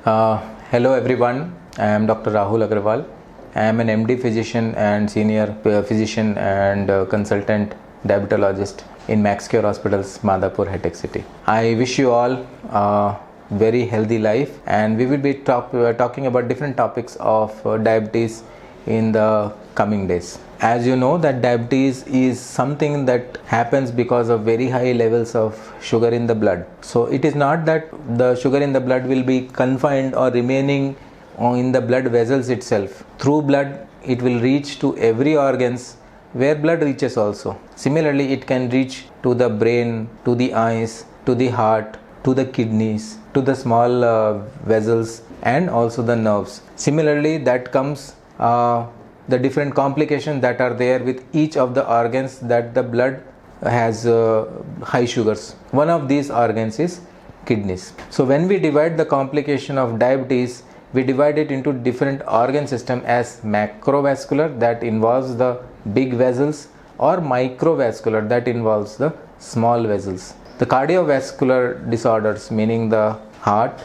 Hello everyone, I am Dr. Rahul Agrawal. I am an MD physician and senior physician and consultant diabetologist in MaxCure Hospitals, Madhapur, Hitech City. I wish you all a very healthy life, and we will be talking about different topics of diabetes in the coming days. As you know that diabetes is something that happens because of very high levels of sugar in the blood. So it is not that the sugar in the blood will be confined or remaining in the blood vessels itself. Through blood it will reach to every organs where blood reaches also. Similarly, it can reach to the brain, to the eyes, to the heart, to the kidneys, to the small vessels, and also the nerves. Similarly, that comes the different complications that are there with each of the organs that the blood has high sugars. One of these organs is kidneys. So when we divide the complication of diabetes, we divide it into different organ system as macrovascular, that involves the big vessels, or microvascular, that involves the small vessels. The cardiovascular disorders, meaning the heart,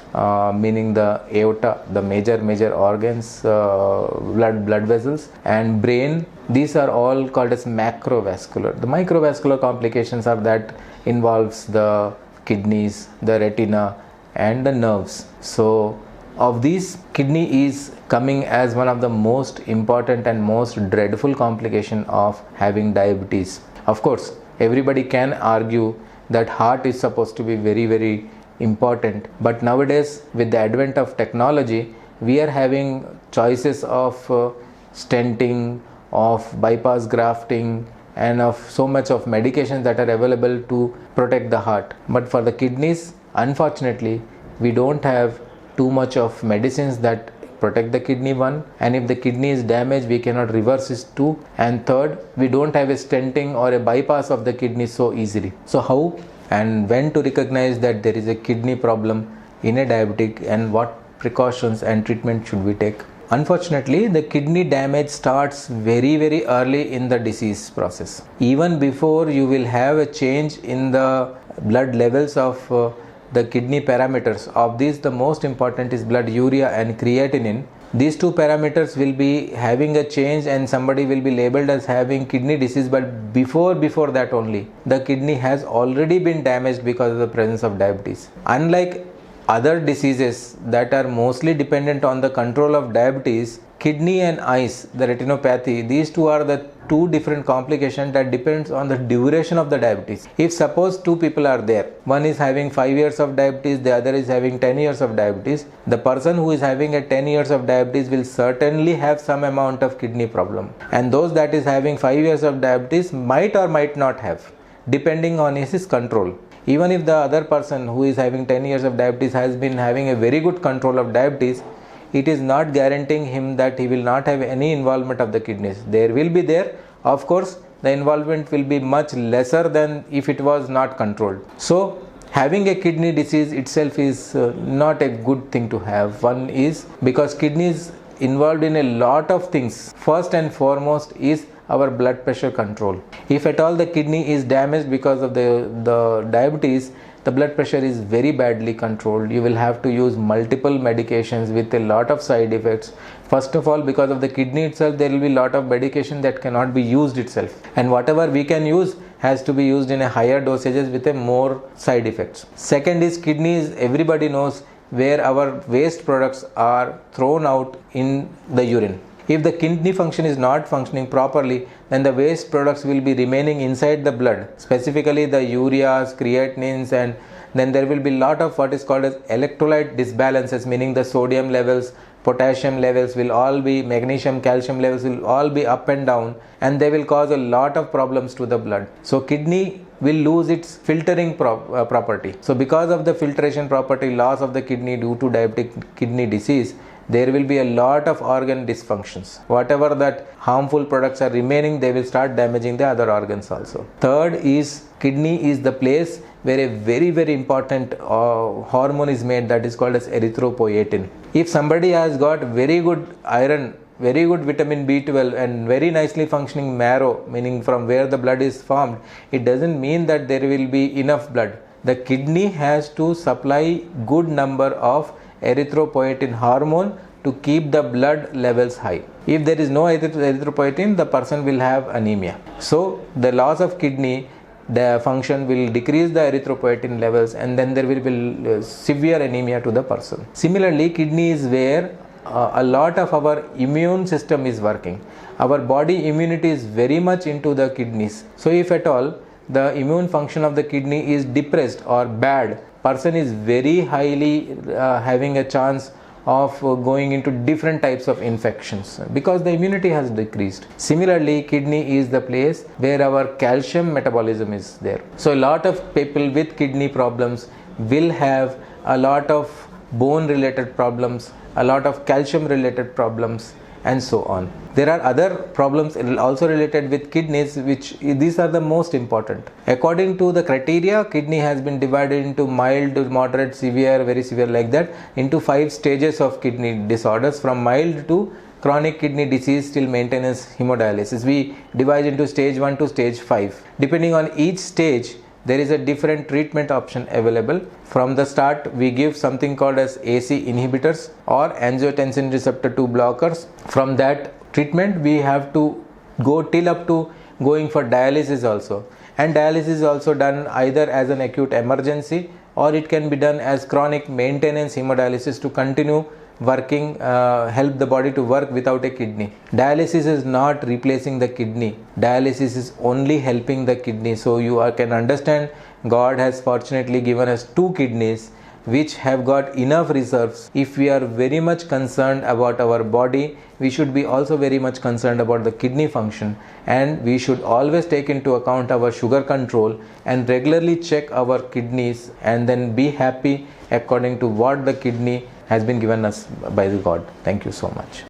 meaning the aorta, the major organs, blood vessels, and brain, these are all called as macrovascular. The microvascular complications are that involves the kidneys, the retina, and the nerves. So of these, kidney is coming as one of the most important and most dreadful complication of having diabetes. Of course, everybody can argue that heart is supposed to be very important, but nowadays with the advent of technology, we are having choices of stenting, of bypass grafting, and of so much of medications that are available to protect the heart. But for the kidneys, unfortunately, we don't have too much of medicines that protect the kidney, one, and if the kidney is damaged, we cannot reverse it, two, and third, we don't have a stenting or a bypass of the kidney so easily. So how and when to recognize that there is a kidney problem in a diabetic, and what precautions and treatment should we take? Unfortunately, the kidney damage starts very early in the disease process. Even before you will have a change in the blood levels of the kidney parameters. Of these, the most important is blood urea and creatinine. These two parameters will be having a change, and somebody will be labeled as having kidney disease, but before that only, the kidney has already been damaged because of the presence of diabetes. Unlike other diseases that are mostly dependent on the control of diabetes, kidney and eyes, the retinopathy, these two are the two different complications that depends on the duration of the diabetes. If suppose two people are there, one is having 5 years of diabetes, the other is having 10 years of diabetes, the person who is having a 10 years of diabetes will certainly have some amount of kidney problem, and those that is having 5 years of diabetes might or might not have, depending on his control. Even if the other person who is having 10 years of diabetes has been having a very good control of diabetes, it is not guaranteeing him that he will not have any involvement of the kidneys. There will be there, of course, the involvement will be much lesser than if it was not controlled. So having a kidney disease itself is not a good thing to have. One is because kidney is involved in a lot of things. First and foremost is our blood pressure control. If at all the kidney is damaged because of the diabetes, the blood pressure is very badly controlled. You will have to use multiple medications with a lot of side effects. First of all, because of the kidney itself, there will be a lot of medication that cannot be used itself, and whatever we can use has to be used in a higher dosages with a more side effects. Second is kidneys, everybody knows, where our waste products are thrown out in the urine. If the kidney function is not functioning properly, then the waste products will be remaining inside the blood, specifically the ureas, creatinines, and then there will be a lot of what is called as electrolyte disbalances, meaning the sodium levels, potassium levels will all be, magnesium, calcium levels will all be up and down, and they will cause a lot of problems to the blood. So kidney will lose its filtering property. So because of the filtration property loss of the kidney due to diabetic kidney disease, there will be a lot of organ dysfunctions. Whatever that harmful products are remaining, they will start damaging the other organs also. Third is kidney is the place where a very important hormone is made, that is called as erythropoietin. If somebody has got very good iron, very good vitamin B12 and very nicely functioning marrow, meaning from where the blood is formed, it doesn't mean that there will be enough blood. The kidney has to supply good number of erythropoietin hormone to keep the blood levels high. If there is no erythropoietin, the person will have anemia. So the loss of kidney, the function will decrease the erythropoietin levels, and then there will be severe anemia to the person. Similarly, kidney is where a lot of our immune system is working. Our body immunity is very much into the kidneys. So if at all the immune function of the kidney is depressed or bad, person is very highly having a chance of going into different types of infections because the immunity has decreased. Similarly, kidney is the place where our calcium metabolism is there. So a lot of people with kidney problems will have a lot of bone related problems, a lot of calcium related problems, and so on. There are other problems also related with kidneys, which these are the most important. According to the criteria, kidney has been divided into mild, moderate, severe, very severe, like that, into 5 stages of kidney disorders, from mild to chronic kidney disease till maintenance hemodialysis. We divide into stage 1 to stage 5. Depending on each stage, there is a different treatment option available. From the start, we give something called as AC inhibitors or angiotensin receptor 2 blockers. From that treatment, we have to go till up to going for dialysis also. And dialysis is also done either as an acute emergency, or it can be done as chronic maintenance hemodialysis to continue working, help the body to work without a kidney. Dialysis is not replacing the kidney. Dialysis is only helping the kidney. So you can understand, God has fortunately given us 2 kidneys which have got enough reserves. If we are very much concerned about our body, we should be also very much concerned about the kidney function, and we should always take into account our sugar control and regularly check our kidneys, and then be happy according to what the kidney has been given us by the God. Thank you so much.